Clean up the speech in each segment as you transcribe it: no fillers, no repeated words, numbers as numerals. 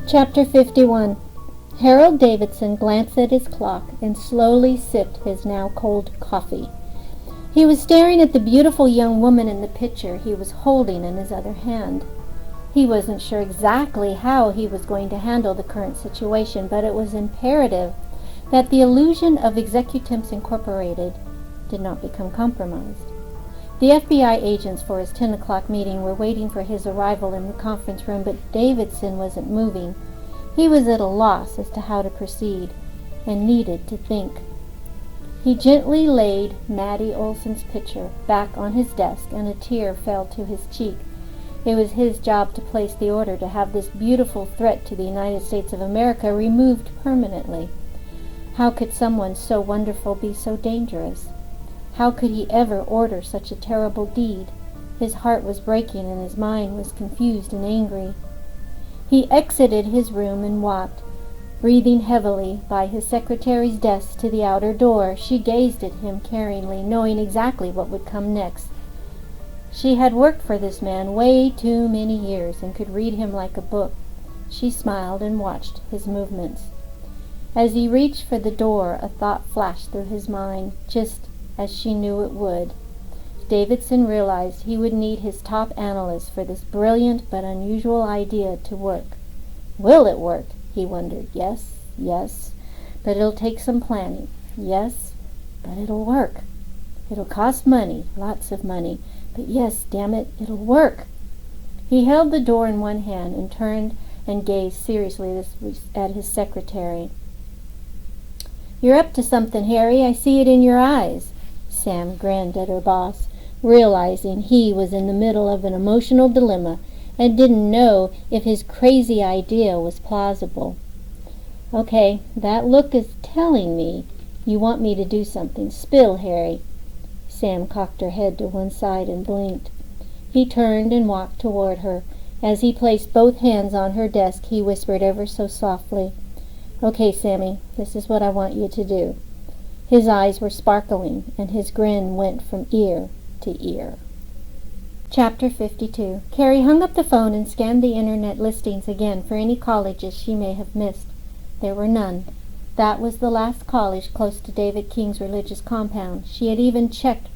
Chapter 51. Harold Davidson glanced at his clock and slowly sipped his now cold coffee. He was staring at the beautiful young woman in the picture he was holding in his other hand. He wasn't sure exactly how he was going to handle the current situation, but it was imperative that the illusion of Executives Incorporated did not become compromised. The FBI agents for his 10 o'clock meeting were waiting for his arrival in the conference room, but Davidson wasn't moving. He was at a loss as to how to proceed, and needed to think. He gently laid Maddie Olson's picture back on his desk, and a tear fell to his cheek. It was his job to place the order to have this beautiful threat to the United States of America removed permanently. How could someone so wonderful be so dangerous? How could he ever order such a terrible deed? His heart was breaking and his mind was confused and angry. He exited his room and walked, breathing heavily, by his secretary's desk to the outer door. She gazed at him caringly, knowing exactly what would come next. She had worked for this man way too many years and could read him like a book. She smiled and watched his movements. As he reached for the door, a thought flashed through his mind, just as she knew it would. Davidson realized he would need his top analyst for this brilliant but unusual idea to work. Will it work? He wondered. Yes, but it'll take some planning. Yes, but it'll work. It'll cost money, lots of money, but yes, damn it, it'll work. He held the door in one hand and turned and gazed seriously at his secretary. "You're up to something, Harry. I see it in your eyes." Sam grinned at her boss, realizing he was in the middle of an emotional dilemma and didn't know if his crazy idea was plausible. "Okay, that look is telling me you want me to do something. Spill, Harry." Sam cocked her head to one side and blinked. He turned and walked toward her. As he placed both hands on her desk, he whispered ever so softly, "Okay, Sammy, this is what I want you to do." His eyes were sparkling, and his grin went from ear to ear. Chapter 52. Carrie hung up the phone and scanned the internet listings again for any colleges she may have missed. There were none. That was the last college close to David King's religious compound. She had even checked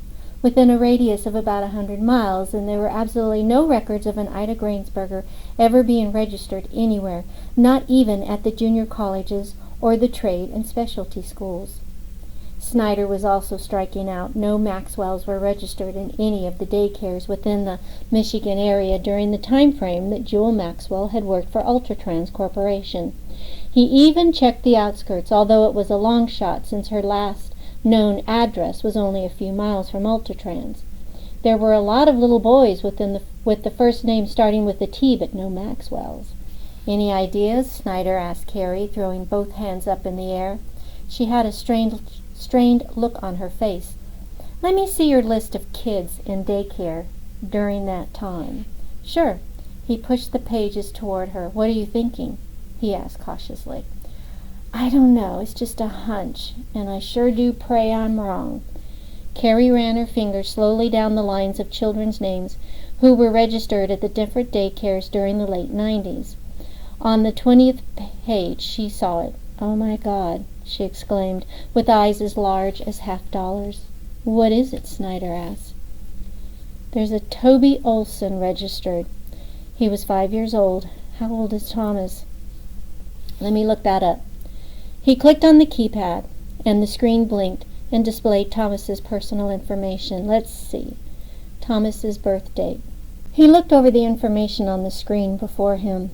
within a radius of about 100 miles, and there were absolutely no records of an Ida Grainsberger ever being registered anywhere, not even at the junior colleges or the trade and specialty schools. Snyder was also striking out. No Maxwells were registered in any of the daycares within the Michigan area during the time frame that Jewel Maxwell had worked for Ultratrans Corporation. He even checked the outskirts, although it was a long shot since her last known address was only a few miles from Ultratrans. There were a lot of little boys with the first name starting with a T, but no Maxwells. "Any ideas?" Snyder asked Carrie, throwing both hands up in the air. She had a strained look on her face. "Let me see your list of kids in daycare during that time." "Sure." He pushed the pages toward her. "What are you thinking?" he asked cautiously. "I don't know. It's just a hunch, and I sure do pray I'm wrong." Carrie ran her fingers slowly down the lines of children's names who were registered at the different daycares during the late 90s. On the 20th page she saw it. "Oh my God," she exclaimed, with eyes as large as $50. "What is it?" Snyder asked. "There's a Toby Olson registered. He was 5 years old. How old is Thomas?" "Let me look that up." He clicked on the keypad, and the screen blinked and displayed Thomas's personal information. Let's see. Thomas's birth date. He looked over the information on the screen before him.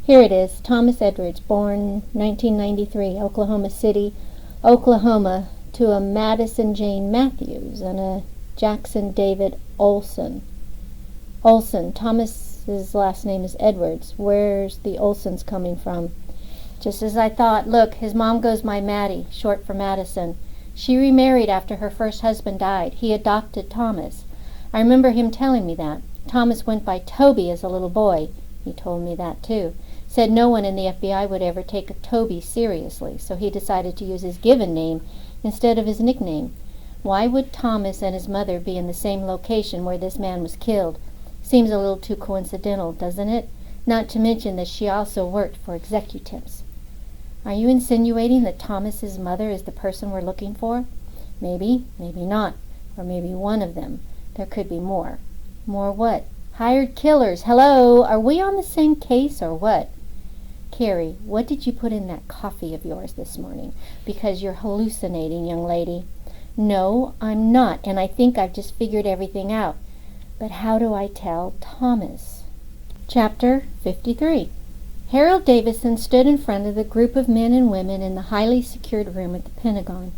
Here it is. Thomas Edwards, born 1993, Oklahoma City, Oklahoma, to a Madison Jane Matthews and a Jackson David Olson. Thomas's last name is Edwards. Where's the Olsons coming from? "Just as I thought. Look, his mom goes by Maddie, short for Madison. She remarried after her first husband died. He adopted Thomas. I remember him telling me that. Thomas went by Toby as a little boy. He told me that, too. Said no one in the FBI would ever take a Toby seriously, so he decided to use his given name instead of his nickname. Why would Thomas and his mother be in the same location where this man was killed? Seems a little too coincidental, doesn't it? not to mention that she also worked for executives. Are you insinuating that Thomas's mother is the person we're looking for? Maybe, maybe not, or maybe one of them. There could be more. More what? Hired killers. Hello, are we on the same case or what? Carrie, what did you put in that coffee of yours this morning? Because you're hallucinating, young lady. No, I'm not, and I think I've just figured everything out. But how do I tell Thomas? Chapter 53. Harold Davison stood in front of the group of men and women in the highly secured room at the Pentagon.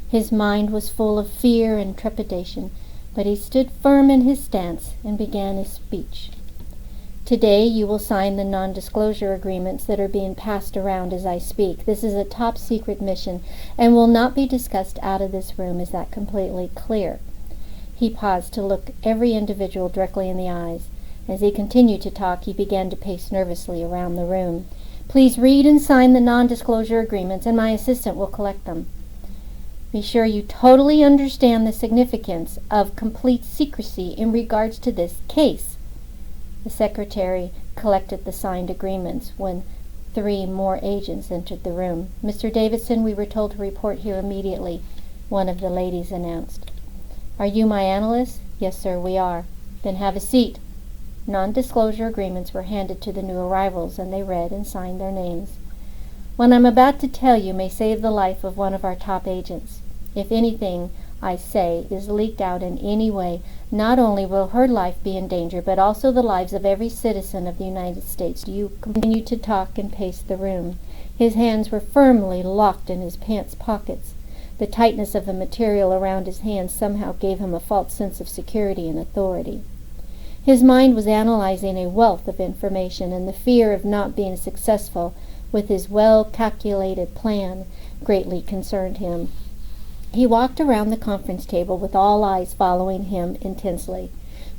His mind was full of fear and trepidation, but he stood firm in his stance and began his speech. Today you will sign the non-disclosure agreements that are being passed around as I speak. This is a top-secret mission and will not be discussed out of this room. Is that completely clear? He paused to look every individual directly in the eyes. As he continued to talk, he began to pace nervously around the room. Please read and sign the non-disclosure agreements, and my assistant will collect them. Be sure you totally understand the significance of complete secrecy in regards to this case. The secretary collected the signed agreements when 3 more agents entered the room. Mr. Davison, we were told to report here immediately, one of the ladies announced. Are you my analyst? Yes, sir, we are. Then have a seat. Non-disclosure agreements were handed to the new arrivals, and they read and signed their names. What I'm about to tell you may save the life of one of our top agents. If anything I say is leaked out in any way, not only will her life be in danger, but also the lives of every citizen of the United States. You continued to talk and pace the room. His hands were firmly locked in his pants pockets. The tightness of the material around his hands somehow gave him a false sense of security and authority. His mind was analyzing a wealth of information, and the fear of not being successful with his well-calculated plan greatly concerned him. He walked around the conference table with all eyes following him intensely.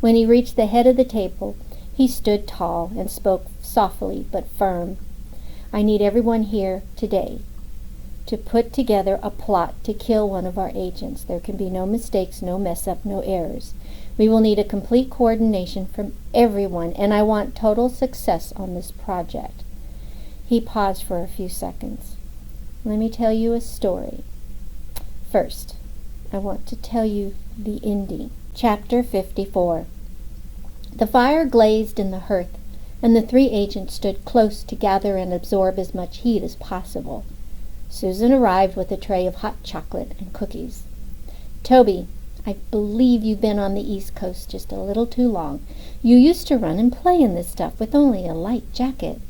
When he reached the head of the table, he stood tall and spoke softly but firm. I need everyone here today to put together a plot to kill one of our agents. There can be no mistakes, no mess-up, no errors. We will need a complete coordination from everyone, and I want total success on this project. He paused for a few seconds. Let me tell you a story. First, I want to tell you the ending. Chapter 54. The fire blazed in the hearth, and the 3 agents stood close to gather and absorb as much heat as possible. Susan arrived with a tray of hot chocolate and cookies. Toby, I believe you've been on the East Coast just a little too long. You used to run and play in this stuff with only a light jacket.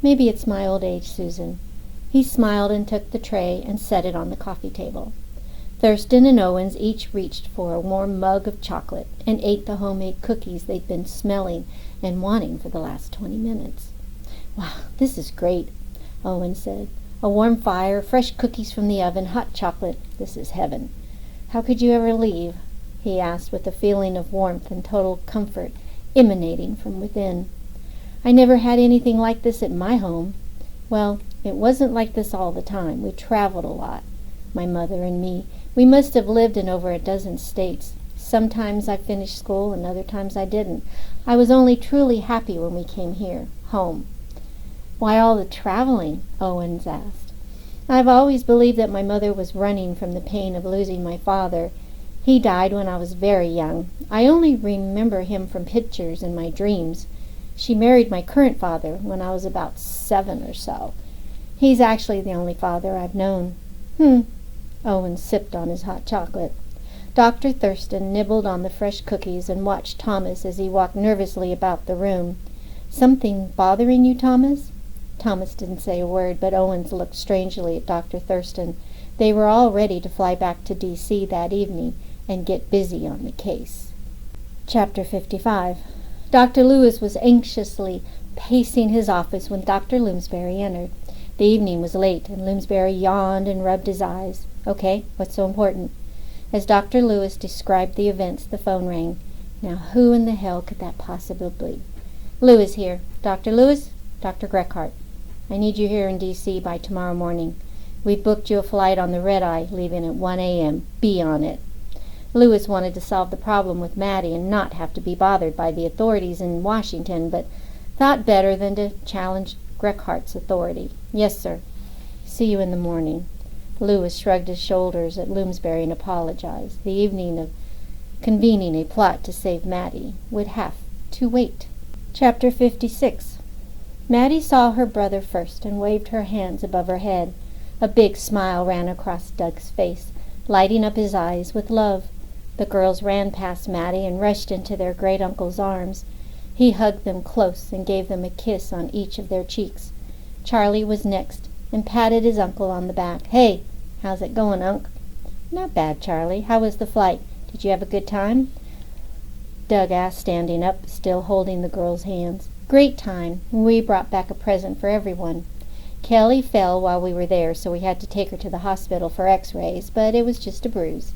Maybe it's my old age, Susan. He smiled and took the tray and set it on the coffee table. Thurston and Owens each reached for a warm mug of chocolate and ate the homemade cookies they'd been smelling and wanting for the last 20 minutes. Wow, this is great, Owens said. A warm fire, fresh cookies from the oven, hot chocolate. This is heaven. How could you ever leave? He asked with a feeling of warmth and total comfort emanating from within. I never had anything like this at my home. Well, it wasn't like this all the time. We traveled a lot, my mother and me. We must have lived in over a dozen states. Sometimes I finished school and other times I didn't. I was only truly happy when we came here, home. Why all the traveling? Owens asked. I've always believed that my mother was running from the pain of losing my father. He died when I was very young. I only remember him from pictures and my dreams. She married my current father when I was about 7 or so. He's actually the only father I've known. Owen sipped on his hot chocolate. Dr. Thurston nibbled on the fresh cookies and watched Thomas as he walked nervously about the room. Something bothering you, Thomas? Thomas didn't say a word, but Owens looked strangely at Dr. Thurston. They were all ready to fly back to D.C. that evening and get busy on the case. Chapter 55. Dr. Lewis was anxiously pacing his office when Dr. Bloomsbury entered. The evening was late, and Bloomsbury yawned and rubbed his eyes. Okay, what's so important? As Dr. Lewis described the events, the phone rang. Now, who in the hell could that possibly be? Lewis here. Dr. Lewis? Dr. Greckhart. I need you here in D.C. by tomorrow morning. We've booked you a flight on the red-eye, leaving at 1 a.m. Be on it. Lewis wanted to solve the problem with Maddie and not have to be bothered by the authorities in Washington, but thought better than to challenge Greckhart's authority. "Yes, sir. See you in the morning." Lewis shrugged his shoulders at Bloomsbury and apologized. The evening of convening a plot to save Mattie would have to wait. Chapter 56. Mattie saw her brother first and waved her hands above her head. A big smile ran across Doug's face, lighting up his eyes with love. The girls ran past Mattie and rushed into their great-uncle's arms. He hugged them close and gave them a kiss on each of their cheeks. Charlie was next and patted his uncle on the back. "Hey, how's it going, Unc?" "Not bad, Charlie. How was the flight? Did you have a good time?" Doug asked, standing up, still holding the girls' hands. "Great time. We brought back a present for everyone. Kelly fell while we were there, so we had to take her to the hospital for x-rays, but it was just a bruise."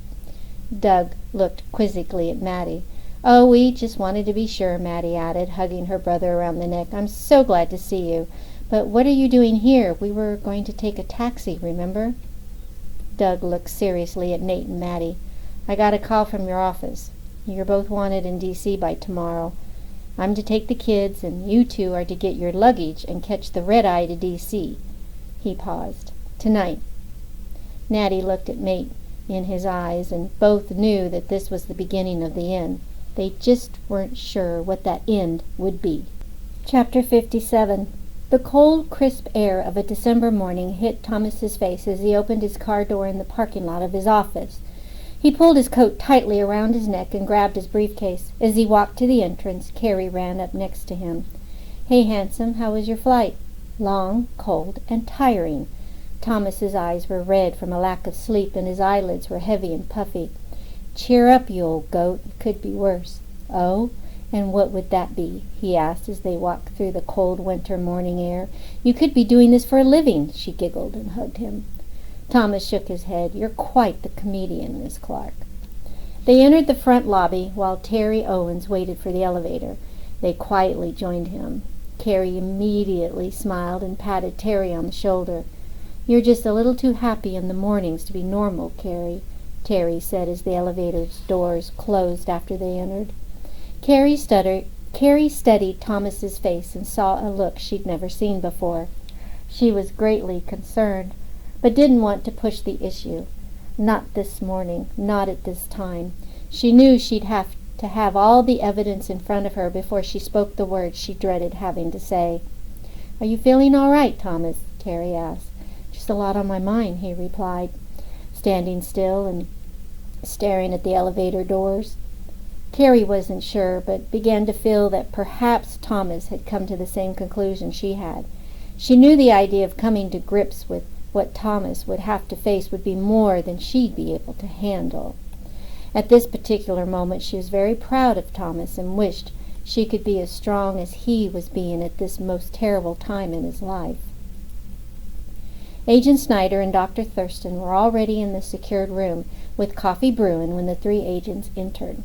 Doug looked quizzically at Mattie. "Oh, we just wanted to be sure," Mattie added, hugging her brother around the neck. "I'm so glad to see you. But what are you doing here? We were going to take a taxi, remember?" Doug looked seriously at Nate and Mattie. "I got a call from your office. You're both wanted in D.C. by tomorrow. I'm to take the kids, and you two are to get your luggage and catch the red-eye to D.C. He paused. "Tonight." Natty looked at Nate in his eyes, and both knew that this was the beginning of the end. They just weren't sure what that end would be. Chapter 57. The cold, crisp air of a December morning hit Thomas's face as he opened his car door in the parking lot of his office. He pulled his coat tightly around his neck and grabbed his briefcase. As he walked to the entrance, Carrie ran up next to him. "Hey, handsome, how was your flight?" "Long, cold, and tiring." Thomas's eyes were red from a lack of sleep, and his eyelids were heavy and puffy. "Cheer up, you old goat. It could be worse." "Oh? And what would that be?" he asked as they walked through the cold winter morning air. "You could be doing this for a living," she giggled and hugged him. Thomas shook his head. "You're quite the comedian, Miss Clark." They entered the front lobby while Terry Owens waited for the elevator. They quietly joined him. Carrie immediately smiled and patted Terry on the shoulder. "You're just a little too happy in the mornings to be normal, Carrie," Terry said as the elevator's doors closed after they entered. Carrie studied Thomas's face and saw a look she'd never seen before. She was greatly concerned, but didn't want to push the issue. Not this morning, not at this time. She knew she'd have to have all the evidence in front of her before she spoke the words she dreaded having to say. "Are you feeling all right, Thomas?" Terry asked. "Just a lot on my mind," he replied, standing still and staring at the elevator doors. Carrie wasn't sure, but began to feel that perhaps Thomas had come to the same conclusion she had. She knew the idea of coming to grips with what Thomas would have to face would be more than she'd be able to handle. At this particular moment she was very proud of Thomas and wished she could be as strong as he was being at this most terrible time in his life. Agent Snyder and Dr. Thurston were already in the secured room with coffee brewing when the three agents entered.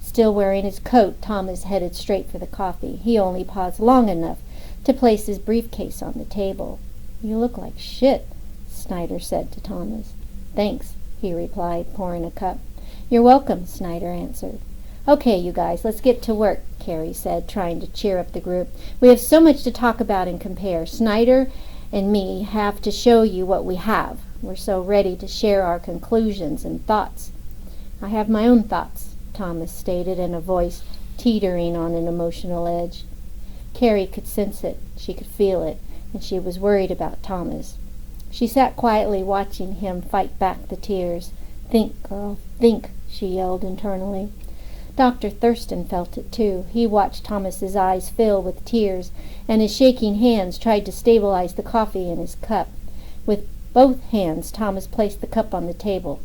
Still wearing his coat, Thomas headed straight for the coffee. He only paused long enough to place his briefcase on the table. "You look like shit," Snyder said to Thomas. "Thanks," he replied, pouring a cup. "You're welcome," Snyder answered. "Okay, you guys, let's get to work," Carrie said, trying to cheer up the group. "We have so much to talk about and compare. Snyder and me have to show you what we have. We're so ready to share our conclusions and thoughts." "I have my own thoughts," Thomas stated in a voice teetering on an emotional edge. Carrie could sense it, she could feel it, and she was worried about Thomas. She sat quietly watching him fight back the tears. "Think, girl, think," she yelled internally. Dr. Thurston felt it too. He watched Thomas's eyes fill with tears, and his shaking hands tried to stabilize the coffee in his cup. With both hands, Thomas placed the cup on the table,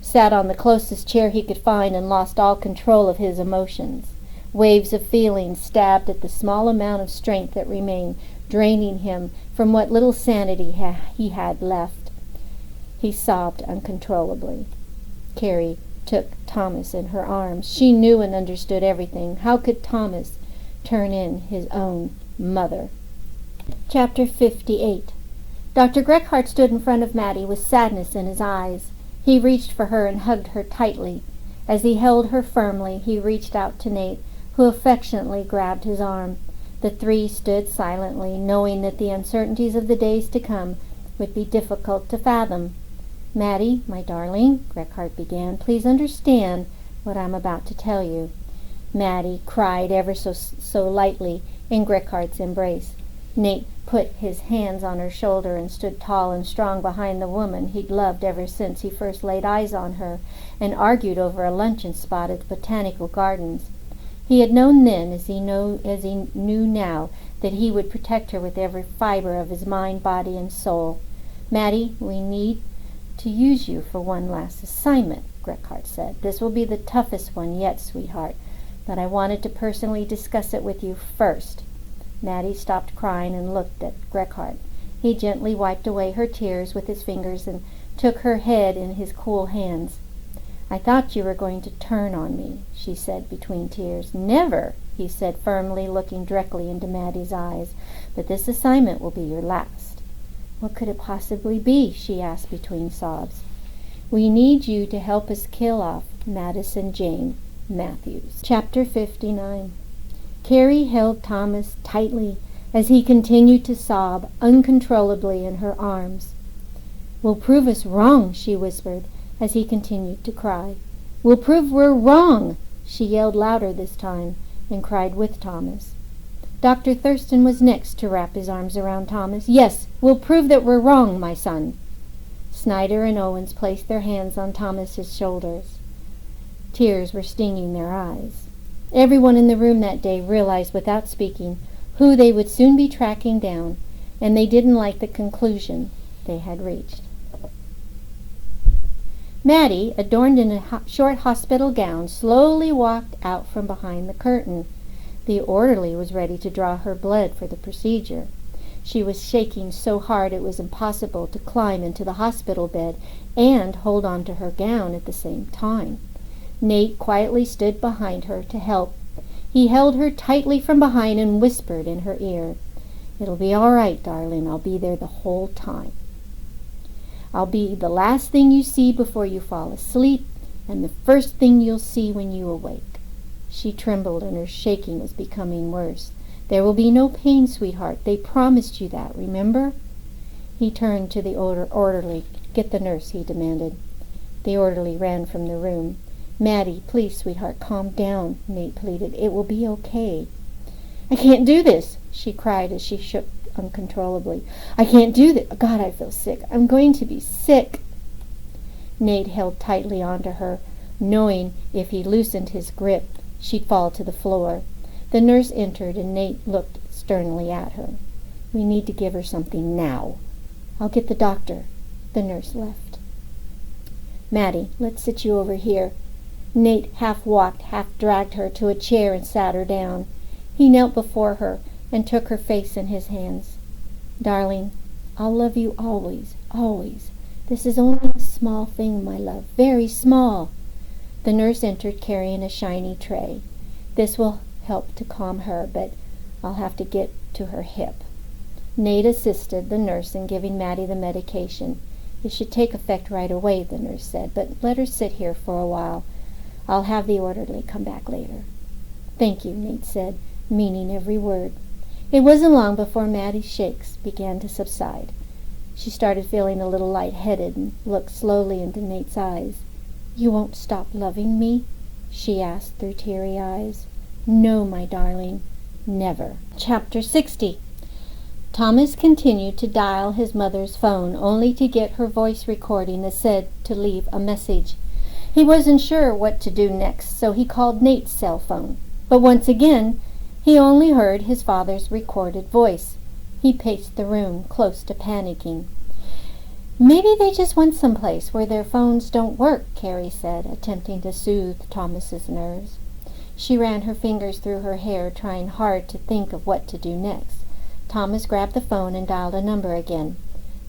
sat on the closest chair he could find, and lost all control of his emotions. Waves of feeling stabbed at the small amount of strength that remained, draining him from what little sanity he had left. He sobbed uncontrollably. Carrie took Thomas in her arms. She knew and understood everything. How could Thomas turn in his own mother? Chapter 58. Dr. Greckhart stood in front of Mattie with sadness in his eyes. He reached for her and hugged her tightly. As he held her firmly, he reached out to Nate, who affectionately grabbed his arm. The three stood silently, knowing that the uncertainties of the days to come would be difficult to fathom. "Mattie, my darling," Grekhard began, "please understand what I'm about to tell you." Mattie cried ever so lightly in Grekhard's embrace. Nate put his hands on her shoulder and stood tall and strong behind the woman he'd loved ever since he first laid eyes on her and argued over a luncheon spot at the Botanical Gardens. He had known then, as he knew now, that he would protect her with every fiber of his mind, body, and soul. "Mattie, we need to use you for one last assignment," Grekhard said. "This will be the toughest one yet, sweetheart, but I wanted to personally discuss it with you first." Mattie stopped crying and looked at Grekhard. He gently wiped away her tears with his fingers and took her head in his cool hands. "I thought you were going to turn on me," she said between tears. "Never," he said firmly, looking directly into Mattie's eyes. "But this assignment will be your last." "What could it possibly be?" she asked between sobs. "We need you to help us kill off Madison Jane Matthews." Chapter 59. Carrie held Thomas tightly as he continued to sob uncontrollably in her arms. "We'll prove us wrong," she whispered as he continued to cry. "We'll prove we're wrong!" She yelled louder this time and cried with Thomas. Dr. Thurston was next to wrap his arms around Thomas. "Yes, we'll prove that we're wrong, my son." Snyder and Owens placed their hands on Thomas's shoulders. Tears were stinging their eyes. Everyone in the room that day realized without speaking who they would soon be tracking down, and they didn't like the conclusion they had reached. Mattie, adorned in a short hospital gown, slowly walked out from behind the curtain. The orderly was ready to draw her blood for the procedure. She was shaking so hard it was impossible to climb into the hospital bed and hold on to her gown at the same time. Nate quietly stood behind her to help. He held her tightly from behind and whispered in her ear, "It'll be all right, darling. I'll be there the whole time. I'll be the last thing you see before you fall asleep and the first thing you'll see when you awake." She trembled and her shaking was becoming worse. "There will be no pain, sweetheart. They promised you that, remember?" He turned to the orderly. "Get the nurse," he demanded. The orderly ran from the room. "Mattie, please, sweetheart, calm down," Nate pleaded. "It will be okay." "I can't do this," she cried as she shook uncontrollably. "I can't do this. God, I feel sick. I'm going to be sick." Nate held tightly onto her, knowing if he loosened his grip, she'd fall to the floor. The nurse entered, and Nate looked sternly at her. "We need to give her something now." "I'll get the doctor." The nurse left. "Mattie, let's sit you over here." Nate half walked, half dragged her to a chair and sat her down. He knelt before her and took her face in his hands. "Darling, I'll love you always, always. This is only a small thing, my love, very small." The nurse entered carrying a shiny tray. "This will help to calm her, but I'll have to get to her hip." Nate assisted the nurse in giving Mattie the medication. "It should take effect right away," the nurse said, "but let her sit here for a while. I'll have the orderly come back later." "Thank you," Nate said, meaning every word. It wasn't long before Mattie's shakes began to subside. She started feeling a little lightheaded and looked slowly into Nate's eyes. "You won't stop loving me?" she asked through teary eyes. "No, my darling, never." Chapter 60. Thomas continued to dial his mother's phone, only to get her voice recording that said to leave a message. He wasn't sure what to do next, so he called Nate's cell phone. But once again, he only heard his father's recorded voice. He paced the room, close to panicking. "Maybe they just went someplace where their phones don't work," Carrie said, attempting to soothe Thomas's nerves. She ran her fingers through her hair, trying hard to think of what to do next. Thomas grabbed the phone and dialed a number again.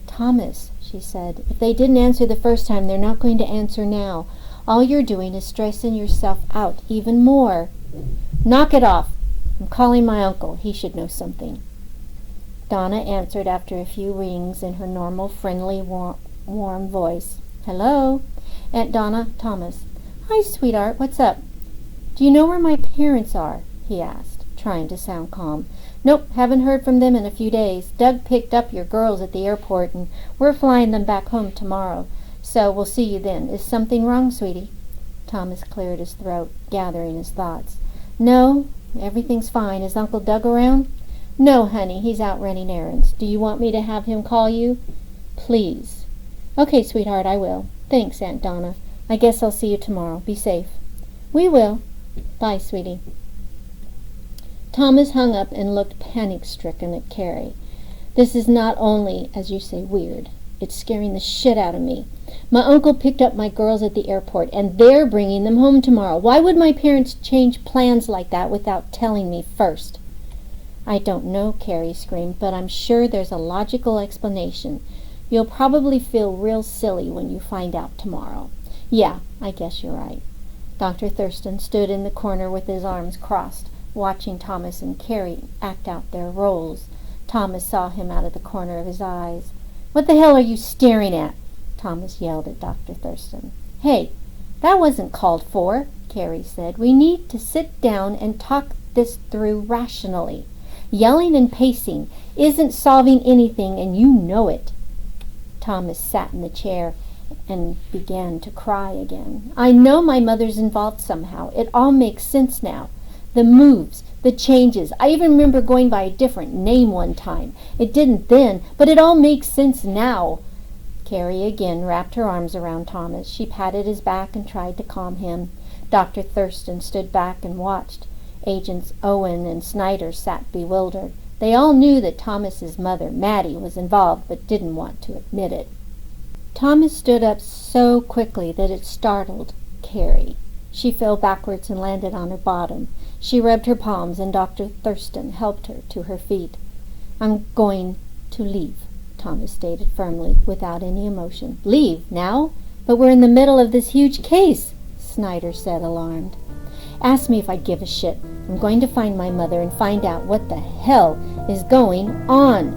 "Thomas," she said, "if they didn't answer the first time, they're not going to answer now. All you're doing is stressing yourself out even more." "Knock it off. I'm calling my uncle. He should know something." Donna answered after a few rings in her normal, friendly, warm voice. "Hello? Aunt Donna, Thomas." "Hi, sweetheart. What's up?" "Do you know where my parents are?" he asked, trying to sound calm. Nope, haven't heard from them in a few days. Doug picked up your girls at the airport, and we're flying them back home tomorrow. So we'll see you then. Is something wrong, sweetie?" Thomas cleared his throat, gathering his thoughts. "No, everything's fine. Is Uncle Doug around?" "No, honey, he's out running errands. Do you want me to have him call you?" "Please." "Okay, sweetheart, I will. Thanks, Aunt Donna. I guess I'll see you tomorrow. Be safe." "We will. Bye, sweetie." Thomas hung up and looked panic-stricken at Carrie. "This is not only, as you say, weird. It's scaring the shit out of me. My uncle picked up my girls at the airport, and they're bringing them home tomorrow. Why would my parents change plans like that without telling me first?" "I don't know," Carrie screamed, "but I'm sure there's a logical explanation. You'll probably feel real silly when you find out tomorrow." "Yeah, I guess you're right." Dr. Thurston stood in the corner with his arms crossed, watching Thomas and Carrie act out their roles. Thomas saw him out of the corner of his eyes. "What the hell are you staring at?" Thomas yelled at Dr. Thurston. "Hey, that wasn't called for," Carrie said. "We need to sit down and talk this through rationally. Yelling and pacing isn't solving anything, and you know it." Thomas sat in the chair and began to cry again. "I know my mother's involved somehow. It all makes sense now. The moves, the changes. I even remember going by a different name one time. It didn't then, but it all makes sense now." Carrie again wrapped her arms around Thomas. She patted his back and tried to calm him. Dr. Thurston stood back and watched. Agents Owen and Snyder sat bewildered. They all knew that Thomas's mother, Maddie, was involved, but didn't want to admit it. Thomas stood up so quickly that it startled Carrie. She fell backwards and landed on her bottom. She rubbed her palms, and Dr. Thurston helped her to her feet. "I'm going to leave," Thomas stated firmly, without any emotion. "Leave? Now? But we're in the middle of this huge case," Snyder said, alarmed. "Ask me if I give a shit. I'm going to find my mother and find out what the hell is going on."